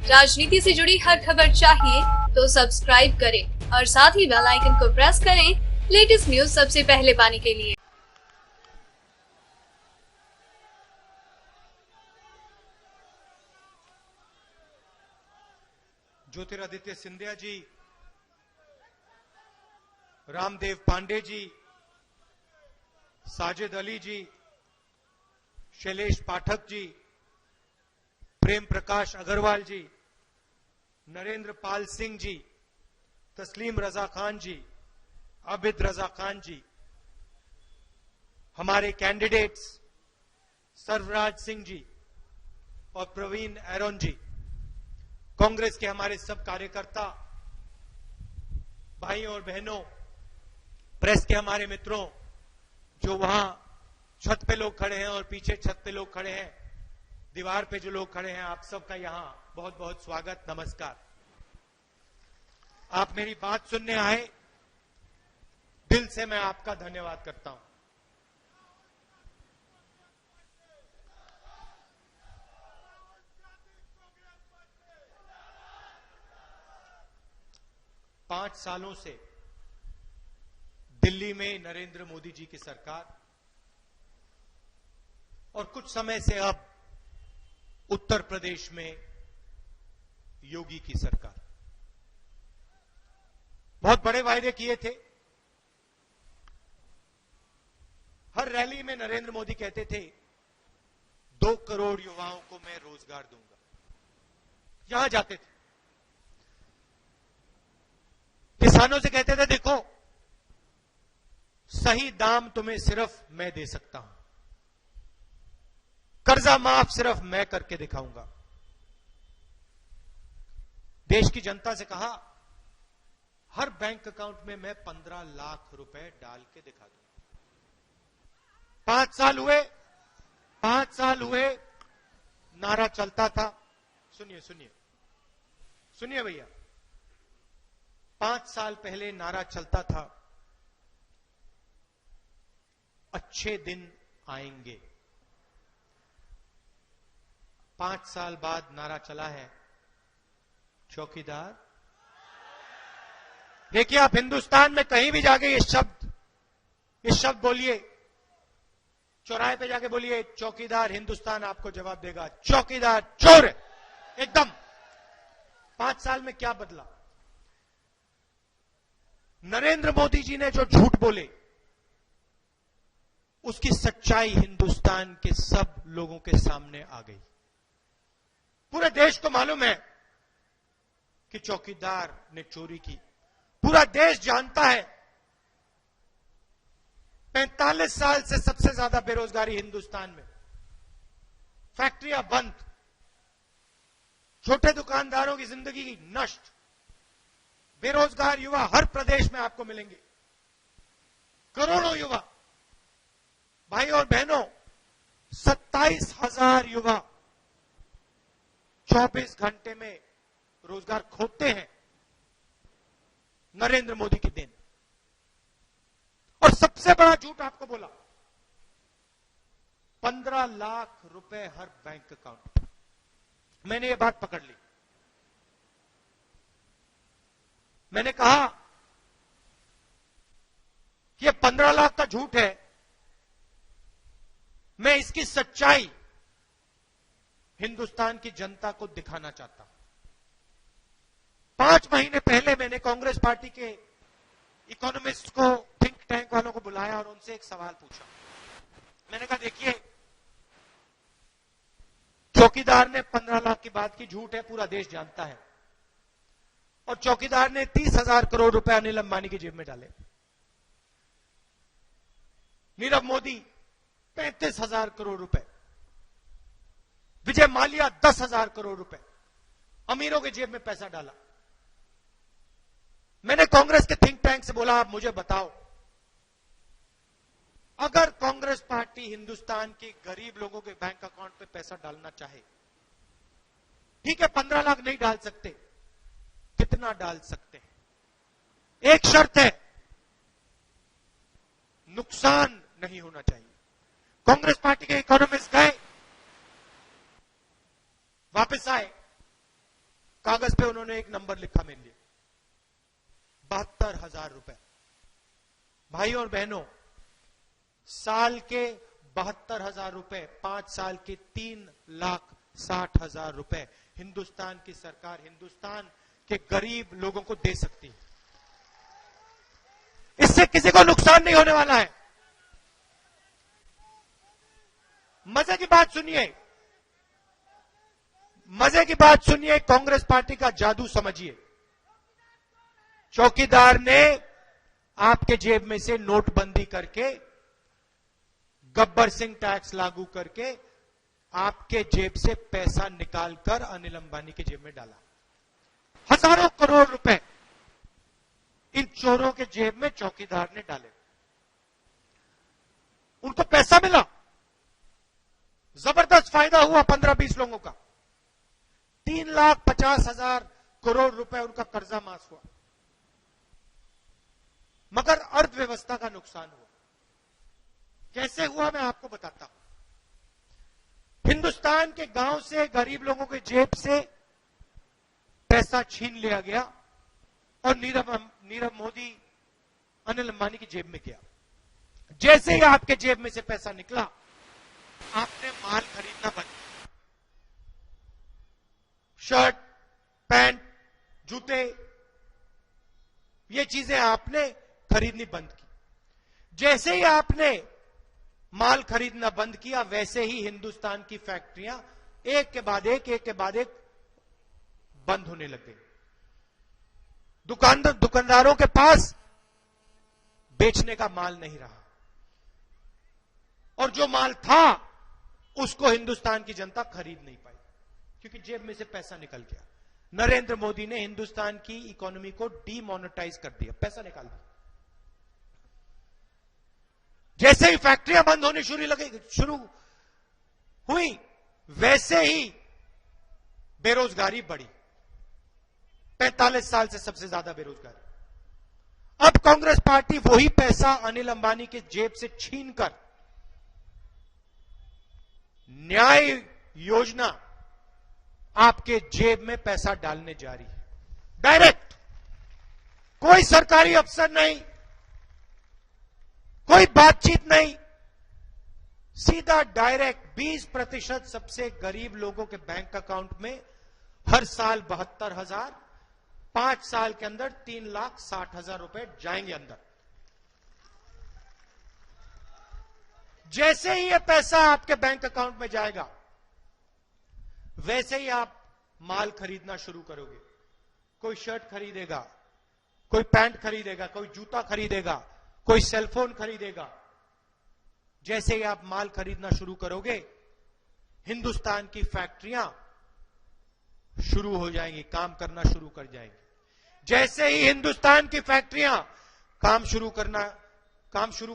राजनीति से जुड़ी हर खबर चाहिए तो सब्सक्राइब करें और साथ ही बेल आइकन को प्रेस करें लेटेस्ट न्यूज सबसे पहले पाने के लिए। ज्योतिरादित्य सिंधिया जी, रामदेव पांडे जी, साजिद अली जी, शैलेश पाठक जी, प्रेम प्रकाश अग्रवाल जी, नरेंद्र पाल सिंह जी, तस्लीम रजा खान जी, आबिद रजा खान जी, हमारे कैंडिडेट्स सर्वराज सिंह जी और प्रवीण एरोन जी, कांग्रेस के हमारे सब कार्यकर्ता भाइयों और बहनों, प्रेस के हमारे मित्रों, जो वहां छत पे लोग खड़े हैं और पीछे छत पे लोग खड़े हैं, दीवार पे जो लोग खड़े हैं, आप सबका यहां बहुत बहुत स्वागत, नमस्कार। आप मेरी बात सुनने आए, दिल से मैं आपका धन्यवाद करता हूं। पांच सालों से दिल्ली में नरेंद्र मोदी जी की सरकार और कुछ समय से अब उत्तर प्रदेश में योगी की सरकार, बहुत बड़े वायदे किए थे। हर रैली में नरेंद्र मोदी कहते थे 2 करोड़ युवाओं को मैं रोजगार दूंगा। यहां जाते थे, किसानों से कहते थे देखो सही दाम तुम्हें सिर्फ मैं दे सकता हूं, कर्जा माफ सिर्फ मैं करके दिखाऊंगा। देश की जनता से कहा हर बैंक अकाउंट में मैं 15 लाख रुपए डाल के दिखा दूंगा। 5 साल हुए नारा चलता था। सुनिए भैया, 5 साल पहले नारा चलता था अच्छे दिन आएंगे। 5 साल बाद नारा चला है चौकीदार। देखिए, आप हिंदुस्तान में कहीं भी जाके ये शब्द बोलिए, चौराहे पे जाके बोलिए चौकीदार, हिंदुस्तान आपको जवाब देगा चौकीदार चोर है एकदम। 5 साल में क्या बदला? नरेंद्र मोदी जी ने जो झूठ बोले उसकी सच्चाई हिंदुस्तान के सब लोगों के सामने आ गई। पूरे देश को मालूम है कि चौकीदार ने चोरी की। पूरा देश जानता है 45 साल से सबसे ज्यादा बेरोजगारी हिंदुस्तान में, फैक्ट्रियां बंद, छोटे दुकानदारों की जिंदगी नष्ट, बेरोजगार युवा हर प्रदेश में आपको मिलेंगे। करोड़ों युवा, भाई और बहनों, 27,000 युवा 24 घंटे में रोजगार खोते हैं नरेंद्र मोदी की देन। और सबसे बड़ा झूठ आपको बोला 15 लाख रुपए हर बैंक अकाउंट। मैंने ये बात पकड़ ली। मैंने कहा कि ये 15 लाख का झूठ है, मैं इसकी सच्चाई हिंदुस्तान की जनता को दिखाना चाहता हूं। 5 महीने पहले मैंने कांग्रेस पार्टी के इकोनॉमिस्ट को, थिंक टैंक वालों को बुलाया और उनसे एक सवाल पूछा। मैंने कहा देखिए, चौकीदार ने 15 लाख की बात की, झूठ है, पूरा देश जानता है। और चौकीदार ने 30,000 करोड़ रुपए अनिल अंबानी की जेब में डाले। नीरव मोदी 35,000 करोड़ रुपए, विजय माल्या 10,000 करोड़ रुपए, अमीरों की जेब में पैसा डाला। मैंने कांग्रेस के थिंक टैंक से बोला आप मुझे बताओ, अगर कांग्रेस पार्टी हिंदुस्तान के गरीब लोगों के बैंक अकाउंट पे पैसा डालना चाहे, ठीक है 15 लाख नहीं डाल सकते, कितना डाल सकते हैं? एक शर्त है, नुकसान नहीं होना चाहिए। कांग्रेस पार्टी के इकोनॉमिस्ट गए, वापस आए, उन्होंने एक नंबर लिखा मेरे लिए, 72,000 रुपए। भाइयों और बहनों, साल के 72,000 रुपए, 5 साल के 3,60,000 रुपए हिंदुस्तान की सरकार हिंदुस्तान के गरीब लोगों को दे सकती है। इससे किसी को नुकसान नहीं होने वाला है। मजे की बात सुनिए, मजे की बात सुनिए, कांग्रेस पार्टी का जादू समझिए। चौकीदार ने आपके जेब में से नोटबंदी करके, गब्बर सिंह टैक्स लागू करके आपके जेब से पैसा निकालकर अनिल अंबानी की जेब में डाला। हजारों करोड़ रुपए इन चोरों के जेब में चौकीदार ने डाले। उनको पैसा मिला, जबरदस्त फायदा हुआ 15-20 लोगों का। 3,50,000 करोड़ रुपए उनका कर्जा माफ हुआ, मगर अर्थव्यवस्था का नुकसान हुआ। कैसे हुआ मैं आपको बताता हूं। हिंदुस्तान के गांव से गरीब लोगों के जेब से पैसा छीन लिया गया और नीरव मोदी अनिल अंबानी की जेब में गया। जैसे ही आपके जेब में से पैसा निकला, आपने माल खरीदना बंद किया। शर्ट, पैंट, जूते, ये चीजें आपने खरीदनी बंद की। जैसे ही आपने माल खरीदना बंद किया, वैसे ही हिंदुस्तान की फैक्ट्रियां एक के बाद एक बंद होने लग गई। दुकानदारों के पास बेचने का माल नहीं रहा, और जो माल था उसको हिंदुस्तान की जनता खरीद नहीं पाई, क्योंकि जेब में से पैसा निकल गया। नरेंद्र मोदी ने हिंदुस्तान की इकोनॉमी को डीमोनेटाइज कर दिया, पैसा निकाल दिया। जैसे ही फैक्ट्रियां बंद होनी शुरू हुई, वैसे ही बेरोजगारी बढ़ी। 45 साल से सबसे ज्यादा बेरोजगारी। अब कांग्रेस पार्टी वही पैसा अनिल अंबानी के जेब से छीनकर न्याय योजना आपके जेब में पैसा डालने जा रही है। डायरेक्ट, कोई सरकारी अफसर नहीं, कोई बातचीत नहीं, सीधा डायरेक्ट 20% सबसे गरीब लोगों के बैंक अकाउंट में हर साल 72,000, 5 साल के अंदर 3,60,000 रुपए जाएंगे अंदर। जैसे ही यह पैसा आपके बैंक अकाउंट में जाएगा, वैसे ही आप माल खरीदना शुरू करोगे। कोई शर्ट खरीदेगा, कोई पैंट खरीदेगा, कोई जूता खरीदेगा, कोई सेलफोन खरीदेगा। जैसे ही आप माल खरीदना शुरू करोगे, हिंदुस्तान की फैक्ट्रियां शुरू हो जाएंगी, काम करना शुरू कर जाएंगी। जैसे ही हिंदुस्तान की फैक्ट्रियां काम शुरू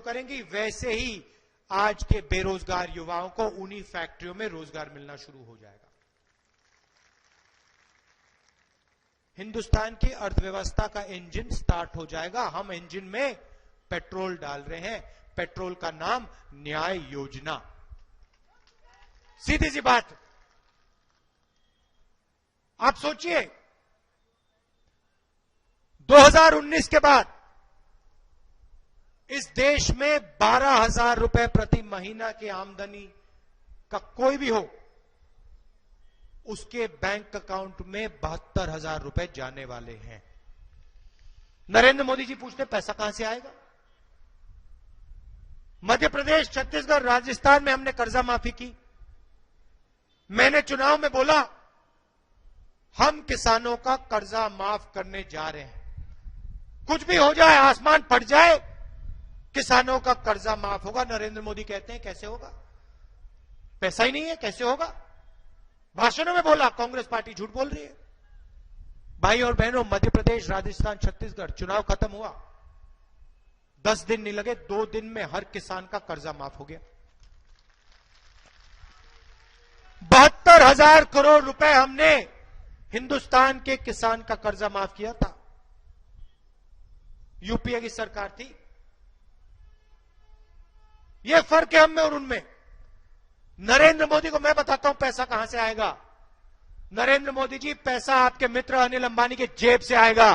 करेंगी, वैसे ही आज के बेरोजगार युवाओं को उन्हीं फैक्ट्रियों में रोजगार मिलना शुरू हो जाएगा। हिंदुस्तान की अर्थव्यवस्था का इंजन स्टार्ट हो जाएगा। हम इंजन में पेट्रोल डाल रहे हैं, पेट्रोल का नाम न्याय योजना। सीधी सी बात, आप सोचिए 2019 के बाद इस देश में 12,000 रुपए प्रति महीना की आमदनी का कोई भी हो, उसके बैंक अकाउंट में 72,000 रुपए जाने वाले हैं। नरेंद्र मोदी जी पूछते पैसा कहां से आएगा? मध्य प्रदेश, छत्तीसगढ़, राजस्थान में हमने कर्जा माफी की। मैंने चुनाव में बोला हम किसानों का कर्जा माफ करने जा रहे हैं। कुछ भी हो जाए, आसमान फट जाए, किसानों का कर्जा माफ होगा। नरेंद्र मोदी कहते हैं कैसे होगा, पैसा ही नहीं है, कैसे होगा? भाषणों में बोला, कांग्रेस पार्टी झूठ बोल रही है। भाई और बहनों, मध्य प्रदेश, राजस्थान, छत्तीसगढ़ चुनाव खत्म हुआ, 10 दिन नहीं लगे, 2 दिन में हर किसान का कर्जा माफ हो गया। 72,000 करोड़ रुपए हमने हिंदुस्तान के किसान का कर्जा माफ किया था। यूपीए की सरकार थी। यह फर्क है हम में और उनमें। नरेंद्र मोदी को मैं बताता हूं पैसा कहां से आएगा। नरेंद्र मोदी जी, पैसा आपके मित्र अनिल अंबानी के जेब से आएगा।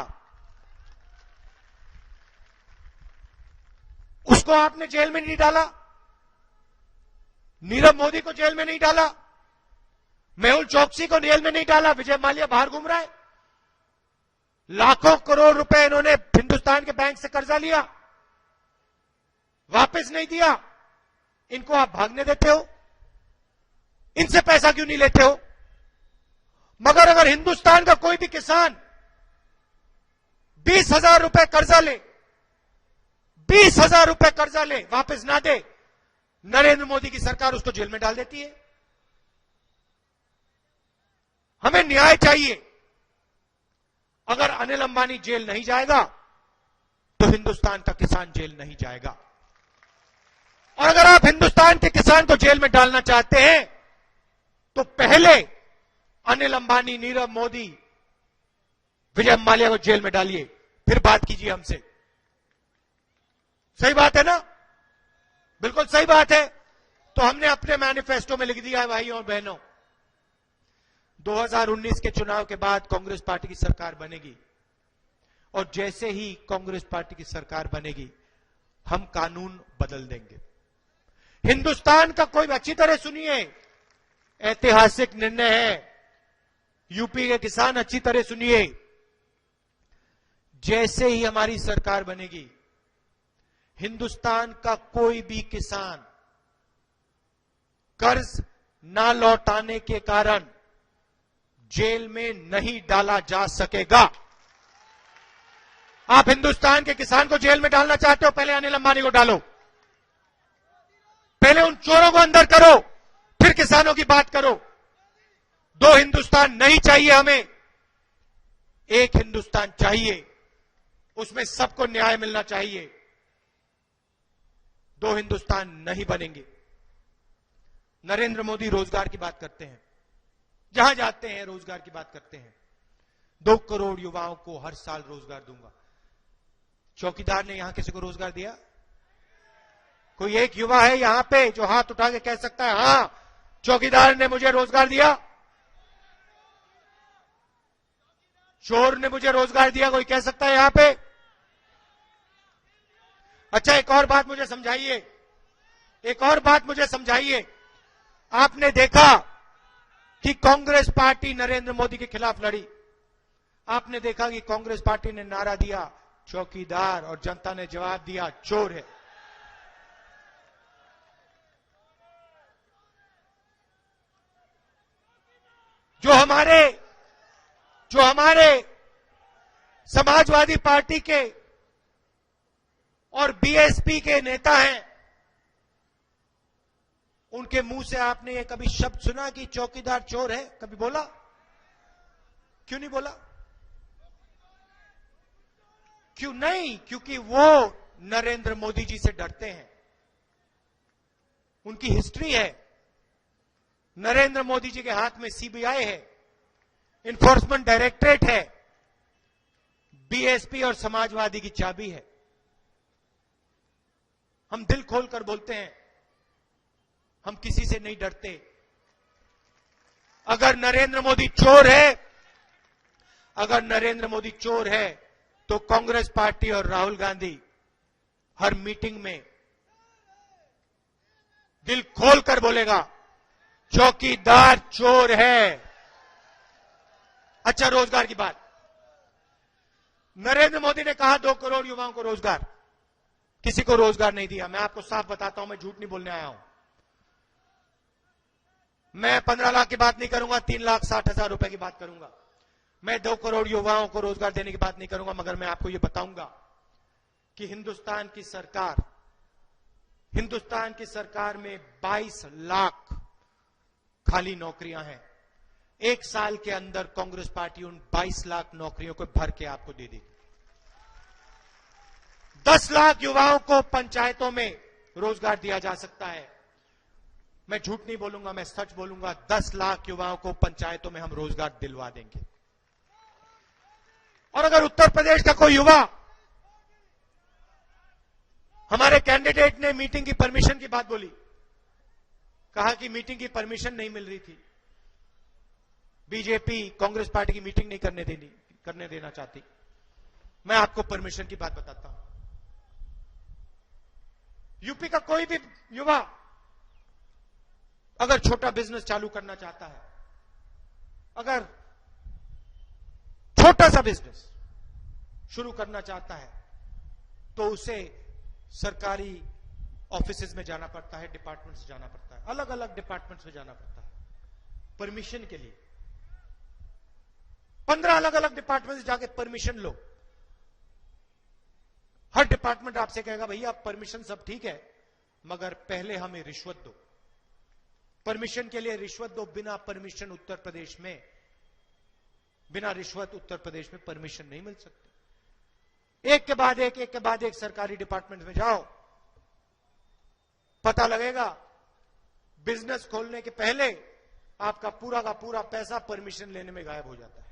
उसको आपने जेल में नहीं डाला, नीरव मोदी को जेल में नहीं डाला, मेहुल चोकसी को जेल में नहीं डाला, विजय माल्या बाहर घूम रहा है। लाखों करोड़ रुपए इन्होंने हिंदुस्तान के बैंक से कर्जा लिया, वापस नहीं दिया। इनको आप भागने देते हो, इनसे पैसा क्यों नहीं लेते हो? मगर अगर हिंदुस्तान का कोई भी किसान 20,000 रुपए कर्जा ले, 20,000 रुपए कर्जा ले, वापस ना दे, नरेंद्र मोदी की सरकार उसको जेल में डाल देती है। हमें न्याय चाहिए। अगर अनिल अंबानी जेल नहीं जाएगा तो हिंदुस्तान का किसान जेल नहीं जाएगा। और अगर आप हिंदुस्तान के किसान को जेल में डालना चाहते हैं तो पहले अनिल अंबानी, नीरव मोदी, विजय माल्या को जेल में डालिए, फिर बात कीजिए हमसे। सही बात है ना? बिल्कुल सही बात है। तो हमने अपने मैनिफेस्टो में लिख दिया है, भाइयों और बहनों, 2019 के चुनाव के बाद कांग्रेस पार्टी की सरकार बनेगी और जैसे ही कांग्रेस पार्टी की सरकार बनेगी हम कानून बदल देंगे। हिंदुस्तान का कोई, अच्छी तरह सुनिए, ऐतिहासिक निर्णय है। यूपी के किसान अच्छी तरह सुनिए, जैसे ही हमारी सरकार बनेगी हिंदुस्तान का कोई भी किसान कर्ज ना लौटाने के कारण जेल में नहीं डाला जा सकेगा। आप हिंदुस्तान के किसान को जेल में डालना चाहते हो, पहले अनिल अंबानी को डालो, पहले उन चोरों को अंदर करो, फिर किसानों की बात करो। दो हिंदुस्तान नहीं चाहिए हमें, एक हिंदुस्तान चाहिए, उसमें सबको न्याय मिलना चाहिए। दो हिंदुस्तान नहीं बनेंगे। नरेंद्र मोदी रोजगार की बात करते हैं, जहां जाते हैं रोजगार की बात करते हैं। 2 करोड़ युवाओं को हर साल रोजगार दूंगा। चौकीदार ने यहां किसी को रोजगार दिया? कोई एक युवा है यहां पे जो हाथ उठा के कह सकता है, हां चौकीदार ने मुझे रोजगार दिया, चोर ने मुझे रोजगार दिया? कोई कह सकता है यहां पे? अच्छा, एक और बात मुझे समझाइए, एक और बात मुझे समझाइए। आपने देखा कि कांग्रेस पार्टी नरेंद्र मोदी के खिलाफ लड़ी, आपने देखा कि कांग्रेस पार्टी ने नारा दिया चौकीदार, और जनता ने जवाब दिया चोर है। जो हमारे समाजवादी पार्टी के और बीएसपी के नेता हैं, उनके मुंह से आपने ये कभी शब्द सुना कि चौकीदार चोर है? कभी बोला? क्यों नहीं बोला? क्यों नहीं? क्योंकि वो नरेंद्र मोदी जी से डरते हैं। उनकी हिस्ट्री है। नरेंद्र मोदी जी के हाथ में सीबीआई है, इन्फोर्समेंट डायरेक्टरेट है, बीएसपी और समाजवादी की चाबी है। हम दिल खोलकर बोलते हैं, हम किसी से नहीं डरते। अगर नरेंद्र मोदी चोर है, अगर नरेंद्र मोदी चोर है तो कांग्रेस पार्टी और राहुल गांधी हर मीटिंग में दिल खोलकर बोलेगा चौकीदार चोर है। अच्छा, रोजगार की बात। नरेंद्र मोदी ने कहा 2 करोड़ युवाओं को रोजगार, किसी को रोजगार नहीं दिया। मैं आपको साफ बताता हूं, मैं झूठ नहीं बोलने आया हूं। मैं 15 लाख की बात नहीं करूंगा, 3,60,000 रुपए की बात करूंगा। मैं 2 करोड़ युवाओं को रोजगार देने की बात नहीं करूंगा, मगर मैं आपको यह बताऊंगा कि हिंदुस्तान की सरकार में 22 लाख खाली नौकरियां हैं। 1 साल के अंदर कांग्रेस पार्टी उन 22 लाख नौकरियों को भर के आपको दे देगी। 10 लाख युवाओं को पंचायतों में रोजगार दिया जा सकता है। मैं झूठ नहीं बोलूंगा, मैं सच बोलूंगा। 10 लाख युवाओं को पंचायतों में हम रोजगार दिलवा देंगे। और अगर उत्तर प्रदेश का कोई युवा, हमारे कैंडिडेट ने मीटिंग की परमिशन की बात बोली, कहा कि मीटिंग की परमिशन नहीं मिल रही थी। बीजेपी कांग्रेस पार्टी की मीटिंग नहीं करने देना चाहती। मैं आपको परमिशन की बात बताता हूं। यूपी का कोई भी युवा अगर छोटा बिजनेस चालू करना चाहता है, अगर छोटा सा बिजनेस शुरू करना चाहता है, तो उसे सरकारी ऑफिसेज में जाना पड़ता है, डिपार्टमेंट्स जाना पड़ता है, अलग अलग डिपार्टमेंट्स में जाना पड़ता है परमिशन के लिए। 15 अलग अलग डिपार्टमेंट्स जाके परमिशन लो। हर डिपार्टमेंट आपसे कहेगा भैया परमिशन सब ठीक है, मगर पहले हमें रिश्वत दो। परमिशन के लिए रिश्वत दो। बिना परमिशन उत्तर प्रदेश में, बिना रिश्वत उत्तर प्रदेश में परमिशन नहीं मिल सकती। एक के बाद एक सरकारी डिपार्टमेंट में जाओ, पता लगेगा बिजनेस खोलने के पहले आपका पूरा का पूरा पैसा परमिशन लेने में गायब हो जाता है।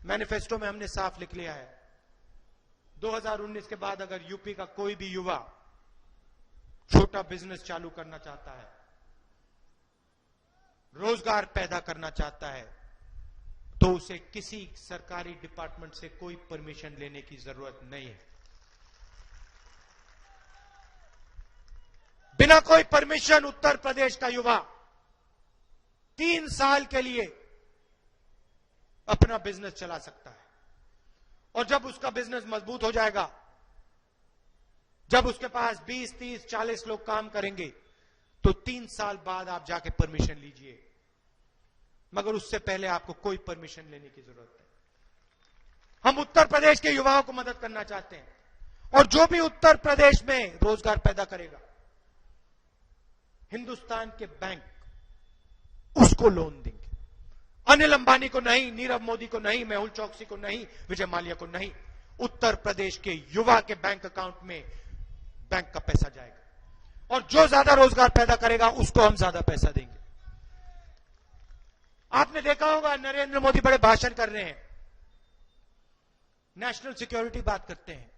मैनिफेस्टो में हमने साफ लिख लिया है, 2019 के बाद अगर यूपी का कोई भी युवा छोटा बिजनेस चालू करना चाहता है, रोजगार पैदा करना चाहता है, तो उसे किसी सरकारी डिपार्टमेंट से कोई परमिशन लेने की जरूरत नहीं है। बिना कोई परमिशन उत्तर प्रदेश का युवा 3 साल के लिए अपना बिजनेस चला सकता है। और जब उसका बिजनेस मजबूत हो जाएगा, जब उसके पास 20, 30, 40 लोग काम करेंगे, तो 3 साल बाद आप जाके परमिशन लीजिए, मगर उससे पहले आपको कोई परमिशन लेने की जरूरत नहीं। हम उत्तर प्रदेश के युवाओं को मदद करना चाहते हैं, और जो भी उत्तर प्रदेश में रोजगार पैदा करेगा, हिंदुस्तान के बैंक उसको लोन देंगे। अनिल अंबानी को नहीं, नीरव मोदी को नहीं, मेहुल चौकसी को नहीं, विजय माल्या को नहीं, उत्तर प्रदेश के युवा के बैंक अकाउंट में बैंक का पैसा जाएगा। और जो ज्यादा रोजगार पैदा करेगा उसको हम ज्यादा पैसा देंगे। आपने देखा होगा नरेंद्र मोदी बड़े भाषण कर रहे हैं, नेशनल सिक्योरिटी बात करते हैं,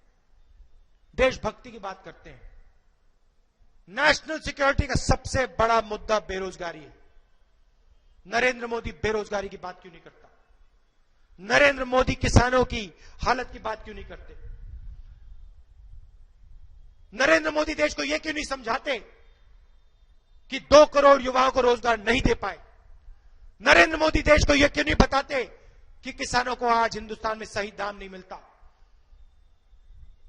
देशभक्ति की बात करते हैं। नेशनल सिक्योरिटी का सबसे बड़ा मुद्दा बेरोजगारी है। नरेंद्र मोदी बेरोजगारी की बात क्यों नहीं करता? नरेंद्र मोदी किसानों की हालत की बात क्यों नहीं करते? नरेंद्र मोदी देश को यह क्यों नहीं समझाते कि 2 करोड़ युवाओं को रोजगार नहीं दे पाए? नरेंद्र मोदी देश को यह क्यों नहीं बताते कि किसानों को आज हिंदुस्तान में सही दाम नहीं मिलता,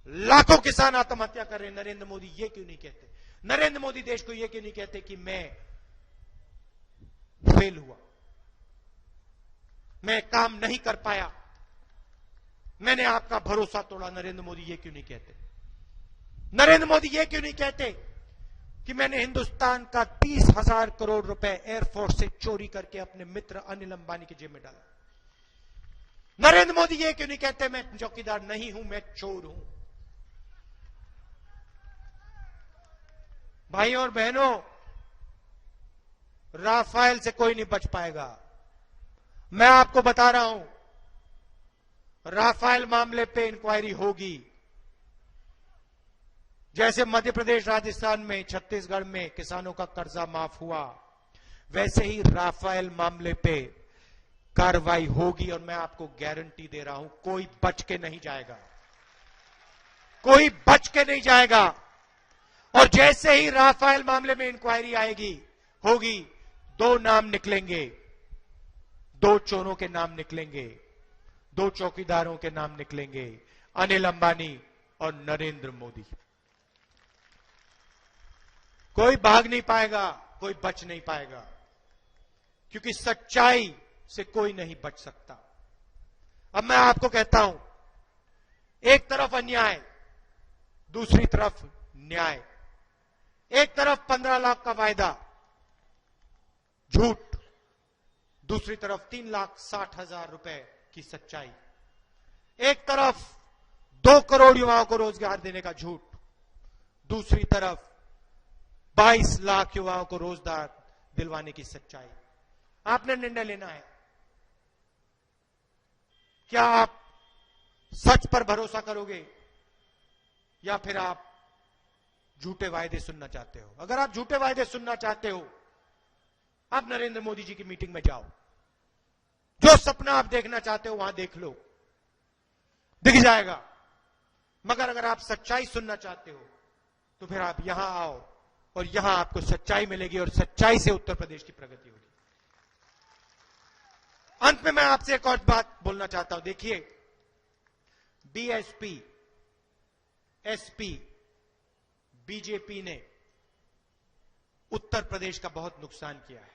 लाखों किसान आत्महत्या कर रहे हैं? नरेंद्र मोदी यह क्यों नहीं कहते? नरेंद्र मोदी देश को यह क्यों नहीं कहते कि मैं फेल हुआ, मैं काम नहीं कर पाया, मैंने आपका भरोसा तोड़ा? नरेंद्र मोदी ये क्यों नहीं कहते? नरेंद्र मोदी ये क्यों नहीं कहते कि मैंने हिंदुस्तान का 30,000 करोड़ रुपए एयरफोर्स से चोरी करके अपने मित्र अनिल अंबानी की जेब में डाला? नरेंद्र मोदी ये क्यों नहीं कहते मैं चौकीदार नहीं हूं, मैं चोर हूं? भाइयों और बहनों, राफेल से कोई नहीं बच पाएगा। मैं आपको बता रहा हूं, राफेल मामले पे इंक्वायरी होगी। जैसे मध्य प्रदेश, राजस्थान में, छत्तीसगढ़ में किसानों का कर्जा माफ हुआ, वैसे ही राफेल मामले पे कार्रवाई होगी। और मैं आपको गारंटी दे रहा हूं, कोई बच के नहीं जाएगा, कोई बच के नहीं जाएगा। और जैसे ही राफेल मामले में इंक्वायरी आएगी, होगी, 2 नाम निकलेंगे, 2 चोरों के नाम निकलेंगे, 2 चौकीदारों के नाम निकलेंगे, अनिल अंबानी और नरेंद्र मोदी। कोई भाग नहीं पाएगा, कोई बच नहीं पाएगा, क्योंकि सच्चाई से कोई नहीं बच सकता। अब मैं आपको कहता हूं, एक तरफ अन्याय, दूसरी तरफ न्याय। एक तरफ 15 लाख का वायदा झूठ, दूसरी तरफ 3,60,000 रुपए की सच्चाई। एक तरफ 2 करोड़ युवाओं को रोजगार देने का झूठ, दूसरी तरफ 22 लाख युवाओं को रोजगार दिलवाने की सच्चाई। आपने निर्णय लेना है, क्या आप सच पर भरोसा करोगे या फिर आप झूठे वायदे सुनना चाहते हो? अगर आप झूठे वायदे सुनना चाहते हो आप नरेंद्र मोदी जी की मीटिंग में जाओ, जो सपना आप देखना चाहते हो वहां देख लो, दिख जाएगा। मगर अगर आप सच्चाई सुनना चाहते हो तो फिर आप यहां आओ और यहां आपको सच्चाई मिलेगी और सच्चाई से उत्तर प्रदेश की प्रगति होगी। अंत में मैं आपसे एक और बात बोलना चाहता हूं। देखिए, बीएसपी, एसपी, बीजेपी ने उत्तर प्रदेश का बहुत नुकसान किया है,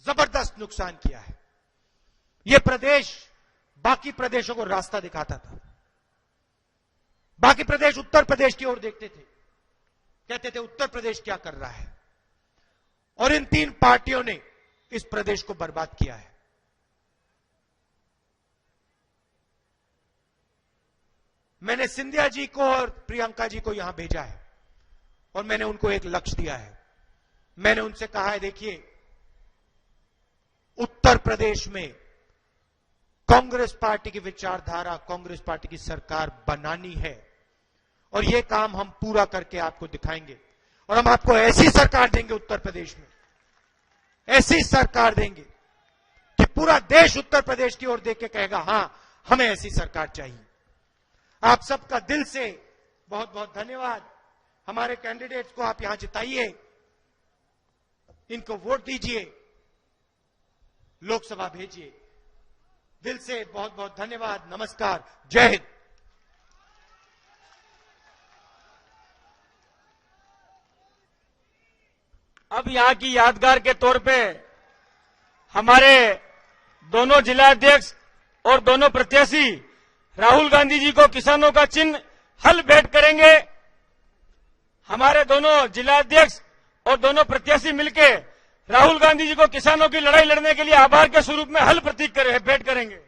जबरदस्त नुकसान किया है। यह प्रदेश बाकी प्रदेशों को रास्ता दिखाता था। बाकी प्रदेश उत्तर प्रदेश की ओर देखते थे, कहते थे उत्तर प्रदेश क्या कर रहा है, और इन तीन पार्टियों ने इस प्रदेश को बर्बाद किया है। मैंने सिंधिया जी को और प्रियंका जी को यहां भेजा है और मैंने उनको एक लक्ष्य दिया है। मैंने उनसे कहा है, देखिए, उत्तर प्रदेश में कांग्रेस पार्टी की विचारधारा, कांग्रेस पार्टी की सरकार बनानी है और यह काम हम पूरा करके आपको दिखाएंगे और हम आपको ऐसी सरकार देंगे उत्तर प्रदेश में, ऐसी सरकार देंगे कि पूरा देश उत्तर प्रदेश की ओर देख के कहेगा, हां, हमें ऐसी सरकार चाहिए। आप सबका दिल से बहुत बहुत धन्यवाद। हमारे कैंडिडेट्स को आप यहां जिताइए, इनको वोट दीजिए, लोकसभा भेजिए। दिल से बहुत बहुत धन्यवाद। नमस्कार, जय हिंद। अब यहां की यादगार के तौर पे हमारे दोनों जिलाध्यक्ष और दोनों प्रत्याशी राहुल गांधी जी को किसानों का चिन्ह हल भेंट करेंगे। हमारे दोनों जिलाध्यक्ष और दोनों प्रत्याशी मिलकर राहुल गांधी जी को किसानों की लड़ाई लड़ने के लिए आभार के स्वरूप में हल प्रतीक भेंट करेंगे।